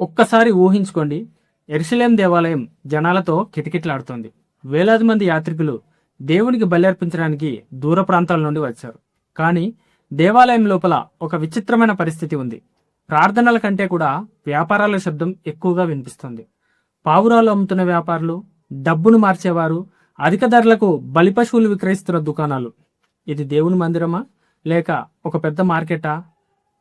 ఒక్కసారి ఊహించుకోండి, యెరూషలేం దేవాలయం జనాలతో కిటకిటలాడుతోంది. వేలాది మంది యాత్రికులు దేవునికి బలి అర్పించడానికి దూర ప్రాంతాల నుండి వచ్చారు. కానీ దేవాలయం లోపల ఒక విచిత్రమైన పరిస్థితి ఉంది. ప్రార్థనల కంటే కూడా వ్యాపారాల శబ్దం ఎక్కువగా వినిపిస్తుంది. పావురాలు అమ్ముతున్న వ్యాపారులు, డబ్బును మార్చేవారు, అధిక ధరలకు బలి పశువులు విక్రయిస్తున్న దుకాణాలు. ఇది దేవుని మందిరమా లేక ఒక పెద్ద మార్కెటా?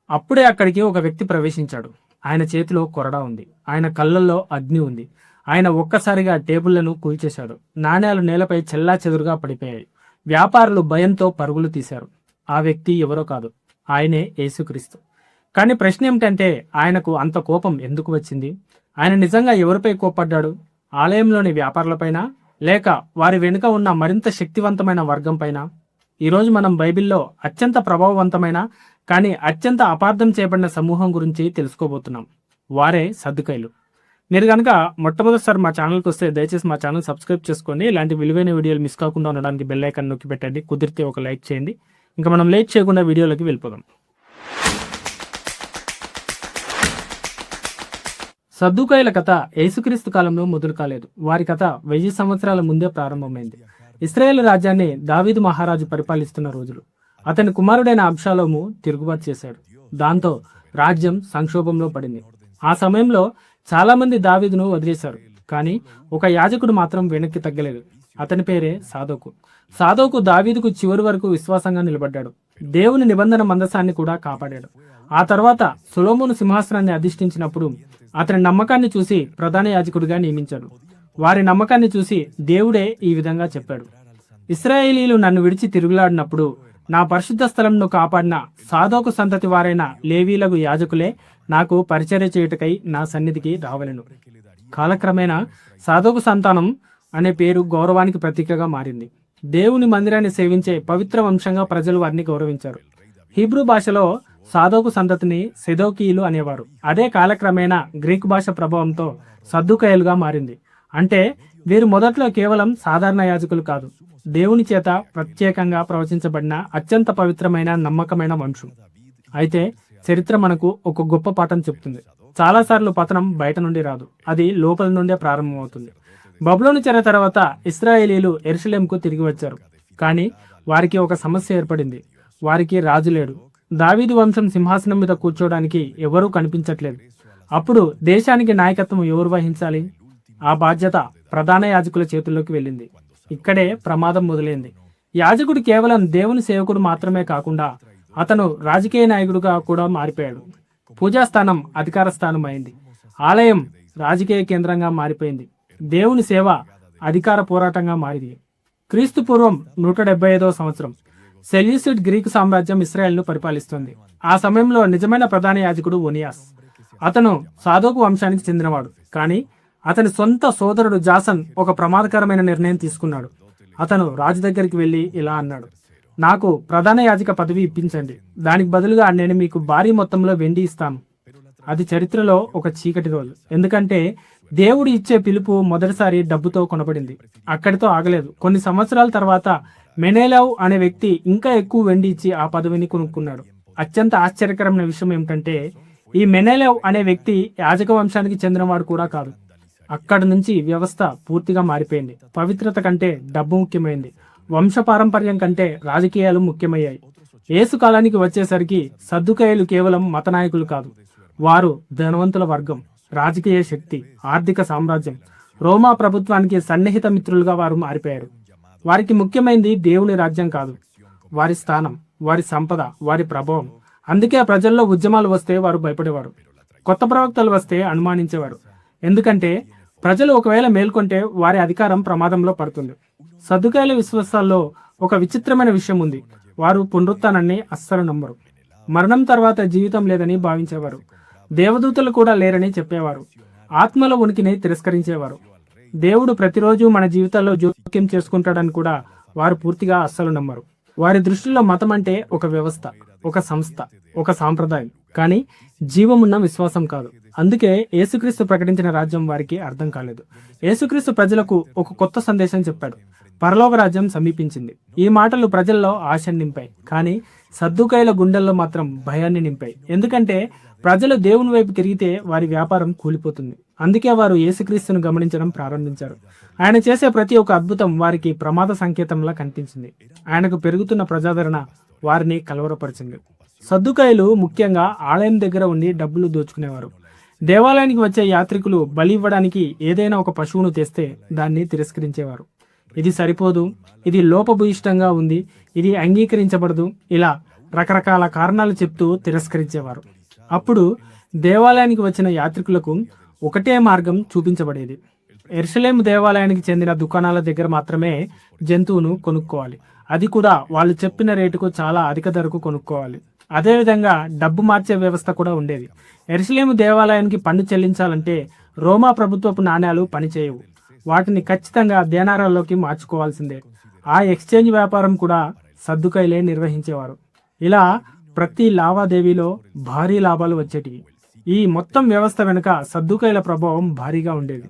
అప్పుడే అక్కడికి ఒక వ్యక్తి ప్రవేశించాడు. ఆయన చేతిలో కొరడా ఉంది, ఆయన కళ్ళల్లో అగ్ని ఉంది. ఆయన ఒక్కసారిగా టేబుళ్లను కూల్చేశాడు. నాణేలు నేలపై చెల్లా చెదురుగా పడిపోయాయి. వ్యాపారులు భయంతో పరుగులు తీశారు. ఆ వ్యక్తి ఎవరో కాదు, ఆయనే యేసుక్రీస్తు. కానీ ప్రశ్న ఏమిటంటే, ఆయనకు అంత కోపం ఎందుకు వచ్చింది? ఆయన నిజంగా ఎవరిపై కోప్పడ్డాడు? ఆలయంలోని వ్యాపారులపైన, లేక వారి వెనుక ఉన్న మరింత శక్తివంతమైన వర్గం పైన? ఈరోజు మనం బైబిల్లో అత్యంత ప్రభావవంతమైన కానీ అత్యంత అపార్థం చేయబడిన సమూహం గురించి తెలుసుకోబోతున్నాం. వారే సద్దుకైలు. మీరు కనుక మొట్టమొదటిసారి మా ఛానల్కి వస్తే దయచేసి మా ఛానల్ సబ్స్క్రైబ్ చేసుకోండి. ఇలాంటి విలువైన వీడియోలు మిస్ కాకుండా ఉండడానికి బెల్ ఐకాన్ నొక్కి పెట్టండి. కుదిరితే ఒక లైక్ చేయండి. ఇంకా మనం లేట్ చేయకుండా వీడియోలోకి వెళ్ళిపోదాం. సద్దుకాయల కథ యేసుక్రీస్తు కాలంలో మొదలు కాలేదు. వారి కథ 1000 సంవత్సరాల ముందే ప్రారంభమైంది. ఇశ్రాయేలు రాజ్యాన్ని దావీదు మహారాజు పరిపాలిస్తున్న రోజులు. అతని కుమారుడైన అబ్షాలోము తిరుగుబాటు చేశాడు. దాంతో రాజ్యం సంక్షోభంలో పడింది. ఆ సమయంలో చాలా మంది దావీదును వదిలేశారు. కానీ ఒక యాజకుడు మాత్రం వెనక్కి తగ్గలేదు. అతని పేరే సాదోకు. సాదోకు దావీదుకు చివరి వరకు విశ్వాసంగా నిలబడ్డాడు. దేవుని నిబంధన మందసాన్ని కూడా కాపాడాడు. ఆ తర్వాత సొలొమోను సింహాసనాన్ని అధిష్ఠించినప్పుడు అతని నమ్మకాన్ని చూసి ప్రధాన యాజకుడిగా నియమించాడు. వారి నమ్మకాన్ని చూసి దేవుడే ఈ విధంగా చెప్పాడు: ఇశ్రాయేలీలు నన్ను విడిచి తిరుగులాడినప్పుడు నా పరిశుద్ధ స్థలంను కాపాడిన సాదోకు సంతతి వారైన లేవీలకు యాజకులే నాకు పరిచర్య చేయుటకై నా సన్నిధికి రావలెను. కాలక్రమేణా సాదోకు సంతానం అనే పేరు గౌరవానికి ప్రతీకగా మారింది. దేవుని మందిరాన్ని సేవించే పవిత్ర వంశంగా ప్రజలు వారిని గౌరవించారు. హీబ్రూ భాషలో సాదోకు సంతతిని సెదోకీయులు అనేవారు. అదే కాలక్రమేణా గ్రీకు భాష ప్రభావంతో సద్దుకాయలుగా మారింది. అంటే వీరు మొదట్లో కేవలం సాధారణ యాజకులు కాదు, దేవుని చేత ప్రత్యేకంగా ప్రవచించబడిన అత్యంత పవిత్రమైన నమ్మకమైన వంశం. అయితే చరిత్ర మనకు ఒక గొప్ప పాఠం చెప్తుంది. చాలాసార్లు పతనం బయట నుండి రాదు, అది లోపల నుండే ప్రారంభమవుతుంది. బబులోను చెర తర్వాత ఇశ్రాయేలీలు యెరూషలేంకు తిరిగి వచ్చారు. కానీ వారికి ఒక సమస్య ఏర్పడింది. వారికి రాజు లేడు. దావీదు వంశం సింహాసనం మీద కూర్చోవడానికి ఎవరూ కనిపించట్లేదు. అప్పుడు దేశానికి నాయకత్వం ఎవరు వహించాలి? ఆ బాధ్యత ప్రధాన యాజకుల చేతుల్లోకి వెళ్ళింది. ఇక్కడే ప్రమాదం మొదలైంది. యాజకుడు కేవలం దేవుని సేవకుడు మాత్రమే కాకుండా అతను రాజకీయ నాయకుడుగా కూడా మారిపోయాడు. పూజాస్థానం అధికార స్థానం అయింది. ఆలయం రాజకీయ కేంద్రంగా మారిపోయింది. దేవుని సేవ అధికార పోరాటంగా మారింది. క్రీస్తు పూర్వం 175వ సంవత్సరం సెల్యూసిడ్ గ్రీకు సామ్రాజ్యం ఇశ్రాయేల్ను పరిపాలిస్తుంది. ఆ సమయంలో నిజమైన ప్రధాన యాజకుడు ఓనియాస్. అతను సాదోకు వంశానికి చెందినవాడు. కానీ అతని సొంత సోదరుడు జాసన్ ఒక ప్రమాదకరమైన నిర్ణయం తీసుకున్నాడు. అతను రాజు దగ్గరికి వెళ్ళి ఇలా అన్నాడు: నాకు ప్రధాన యాజక పదవి ఇప్పించండి, దానికి బదులుగా నేను మీకు భారీ మొత్తంలో వెండి ఇస్తాను. అది చరిత్రలో ఒక చీకటి రోజు. ఎందుకంటే దేవుడు ఇచ్చే పిలుపు మొదటిసారి డబ్బుతో కొనబడింది. అక్కడితో ఆగలేదు. కొన్ని సంవత్సరాల తర్వాత మెనేలవ్ అనే వ్యక్తి ఇంకా ఎక్కువ వెండి ఇచ్చి ఆ పదవిని కొనుక్కున్నాడు. అత్యంత ఆశ్చర్యకరమైన విషయం ఏమిటంటే, ఈ మెనేలవ్ అనే వ్యక్తి యాజక వంశానికి చెందినవాడు కూడా కాదు. అక్కడి నుంచి వ్యవస్థ పూర్తిగా మారిపోయింది. పవిత్రత కంటే డబ్బు ముఖ్యమైంది. వంశపారంపర్యం కంటే రాజకీయాలు ముఖ్యమయ్యాయి. యేసు కాలానికి వచ్చేసరికి సద్దుకాయలు కేవలం మత నాయకులు కాదు, వారు ధనవంతుల వర్గం, రాజకీయ శక్తి, ఆర్థిక సామ్రాజ్యం, రోమా ప్రభుత్వానికి సన్నిహిత మిత్రులుగా వారు మారిపోయారు. వారికి ముఖ్యమైనది దేవుని రాజ్యం కాదు, వారి స్థానం, వారి సంపద, వారి ప్రభావం. అందుకే ప్రజల్లో ఉద్యమాలు వస్తే వారు భయపడేవారు. కొత్త ప్రవక్తలు వస్తే అనుమానించేవారు. ఎందుకంటే ప్రజలు ఒకవేళ మేల్కొంటే వారి అధికారం ప్రమాదంలో పడుతుంది. సద్దుకాయల విశ్వాసాల్లో ఒక విచిత్రమైన విషయం ఉంది. వారు పునరుత్థానాన్ని అస్సలు నమ్మరు. మరణం తర్వాత జీవితం లేదని భావించేవారు. దేవదూతలు కూడా లేరని చెప్పేవారు. ఆత్మల ఉనికిని తిరస్కరించేవారు. దేవుడు ప్రతిరోజు మన జీవితాల్లో జోక్యం చేసుకుంటాడని కూడా వారు పూర్తిగా అస్సలు నమ్మరు. వారి దృష్టిలో మతం అంటే ఒక వ్యవస్థ, ఒక సంస్థ, ఒక సాంప్రదాయం, కానీ జీవమున్న విశ్వాసం కాదు. అందుకే యేసుక్రీస్తు ప్రకటించిన రాజ్యం వారికి అర్థం కాలేదు. యేసుక్రీస్తు ప్రజలకు ఒక కొత్త సందేశం చెప్పాడు: పరలోక రాజ్యం సమీపించింది. ఈ మాటలు ప్రజల్లో ఆశ నింపాయి. కానీ సద్దుకాయల గుండెల్లో మాత్రం భయాన్ని నింపాయి. ఎందుకంటే ప్రజలు దేవుని వైపు తిరిగితే వారి వ్యాపారం కూలిపోతుంది. అందుకే వారు యేసుక్రీస్తును గమనించడం ప్రారంభించారు. ఆయన చేసే ప్రతి ఒక్క అద్భుతం వారికి ప్రమాద సంకేతంలా కనిపించింది. ఆయనకు పెరుగుతున్న ప్రజాదరణ వారిని కలవరపరిచింది. సద్దుకాయలు ముఖ్యంగా ఆలయం దగ్గర ఉండి డబ్బులు దోచుకునేవారు. దేవాలయానికి వచ్చే యాత్రికులు బలి ఇవ్వడానికి ఏదైనా ఒక పశువును తెస్తే దాన్ని తిరస్కరించేవారు. ఇది సరిపోదు, ఇది లోపభూయిష్టంగా ఉంది, ఇది అంగీకరించబడదు, ఇలా రకరకాల కారణాలు చెప్తూ తిరస్కరించేవారు. అప్పుడు దేవాలయానికి వచ్చిన యాత్రికులకు ఒకటే మార్గం చూపించబడేది. యెరూషలేము దేవాలయానికి చెందిన దుకాణాల దగ్గర మాత్రమే జంతువును కొనుక్కోవాలి. అది కూడా వాళ్ళు చెప్పిన రేటుకు చాలా అధిక ధరకు కొనుక్కోవాలి. అదేవిధంగా డబ్బు మార్చే వ్యవస్థ కూడా ఉండేది. యెరూషలేము దేవాలయానికి పన్ను చెల్లించాలంటే రోమా ప్రభుత్వపు నాణ్యాలు పనిచేయవు. వాటిని ఖచ్చితంగా దేనారాల్లోకి మార్చుకోవాల్సిందే. ఆ ఎక్స్చేంజ్ వ్యాపారం కూడా సద్దుకాయలే నిర్వహించేవారు. ఇలా ప్రతి లావాదేవీలో భారీ లాభాలు వచ్చేటివి. ఈ మొత్తం వ్యవస్థ వెనుక సద్దుకాయల ప్రభావం భారీగా ఉండేది.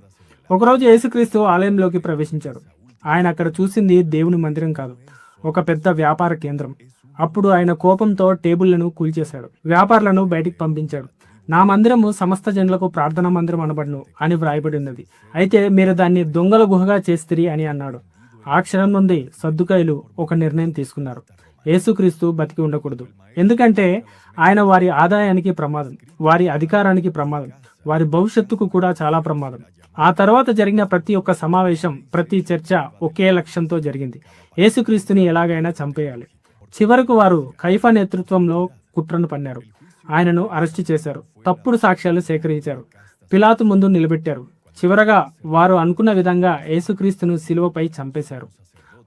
ఒకరోజు యేసుక్రీస్తు ఆలయంలోకి ప్రవేశించాడు. ఆయన అక్కడ చూసింది దేవుని మందిరం కాదు, ఒక పెద్ద వ్యాపార కేంద్రం. అప్పుడు ఆయన కోపంతో టేబుళ్లను కూల్చేశాడు, వ్యాపారులను బయటికి పంపించాడు. నా మందిరము సమస్త జనులకు ప్రార్థనా మందిరం అనబడును అని వ్రాయబడి ఉన్నది, అయితే మీరు దాన్ని దొంగల గుహగా చేస్తిరి అని అన్నాడు. ఆ క్షణం నుండి సద్దుకాయలు ఒక నిర్ణయం తీసుకున్నారు. యేసుక్రీస్తు బతికి ఉండకూడదు. ఎందుకంటే ఆయన వారి ఆదాయానికి ప్రమాదం, వారి అధికారానికి ప్రమాదం, వారి భవిష్యత్తుకు కూడా చాలా ప్రమాదం. ఆ తర్వాత జరిగిన ప్రతి ఒక్క సమావేశం, ప్రతి చర్చ ఒకే లక్ష్యంతో జరిగింది. యేసుక్రీస్తుని ఎలాగైనా చంపేయాలి. చివరకు వారు కైఫా నేతృత్వంలో కుట్రను పన్నారు. ఆయనను అరెస్టు చేశారు, తప్పుడు సాక్ష్యాలు సేకరించారు, పిలాతు ముందు నిలబెట్టారు. చివరగా వారు అనుకున్న విధంగా యేసుక్రీస్తును శిలువపై చంపేశారు.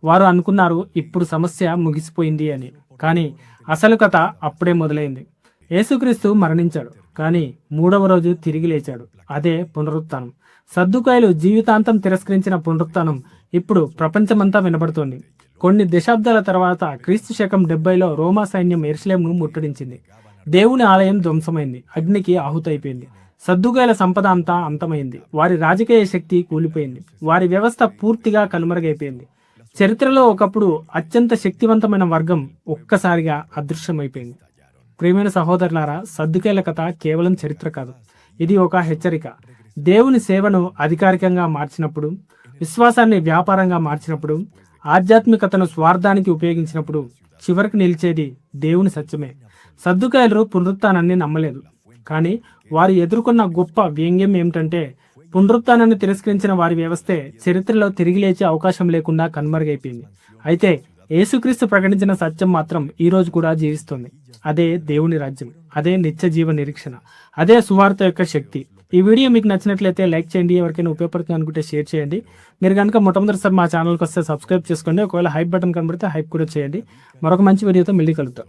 వారు అనుకున్నారు ఇప్పుడు సమస్య ముగిసిపోయింది అని. కానీ అసలు కథ అప్పుడే మొదలైంది. యేసుక్రీస్తు మరణించాడు, కానీ 3వ రోజు తిరిగి లేచాడు. అదే పునరుత్థానం. సద్దుకాయలు జీవితాంతం తిరస్కరించిన పునరుత్థానం ఇప్పుడు ప్రపంచమంతా వినబడుతోంది. కొన్ని దశాబ్దాల తర్వాత క్రీస్తు శకం 70లో రోమా సైన్యం యెరూషలేమును ముట్టడించింది. దేవుని ఆలయం ధ్వంసమైంది, అగ్నికి ఆహుతైపోయింది. సద్దుకాయల సంపద అంతా అంతమైంది. వారి రాజకీయ శక్తి కూలిపోయింది. వారి వ్యవస్థ పూర్తిగా కనుమరుగైపోయింది. చరిత్రలో ఒకప్పుడు అత్యంత శక్తివంతమైన వర్గం ఒక్కసారిగా అదృశ్యమైపోయింది. ప్రియమైన సహోదరులారా, సద్దుకాయల కథ కేవలం చరిత్ర కాదు, ఇది ఒక హెచ్చరిక. దేవుని సేవను అధికారికంగా మార్చినప్పుడు, విశ్వాసాన్ని వ్యాపారంగా మార్చినప్పుడు, ఆధ్యాత్మికతను స్వార్థానికి ఉపయోగించినప్పుడు చివరికి నిలిచేది దేవుని సత్యమే. సద్దుకాయలు పునరుత్థానాన్ని నమ్మలేదు, కానీ వారు ఎదుర్కొన్న గొప్ప వ్యంగ్యం ఏమిటంటే పునరుత్థానాన్ని తిరస్కరించిన వారి వ్యవస్థే చరిత్రలో తిరిగి లేచే అవకాశం లేకుండా కనుమరుగైపోయింది. అయితే యేసుక్రీస్తు ప్రకటించిన సత్యం మాత్రం ఈ రోజు కూడా జీవిస్తుంది. అదే దేవుని రాజ్యం, అదే నిత్య జీవ నిరీక్షణ, అదే సువార్త యొక్క శక్తి. ఈ వీడియో మీకు నచ్చినట్లయితే లైక్ చేయండి, ఎవరికైనా ఉపయోగపడుతుంది అనుకుంటే షేర్ చేయండి. మీరు కనుక మొట్టమొదటిసారి మా ఛానల్కి వస్తే సబ్స్క్రైబ్ చేసుకోండి. ఒకవేళ హైప్ బటన్ కనబడితే హైప్ కూడా చేయండి. మరొక మంచి వీడియోతో మళ్ళీ కలుద్దాం.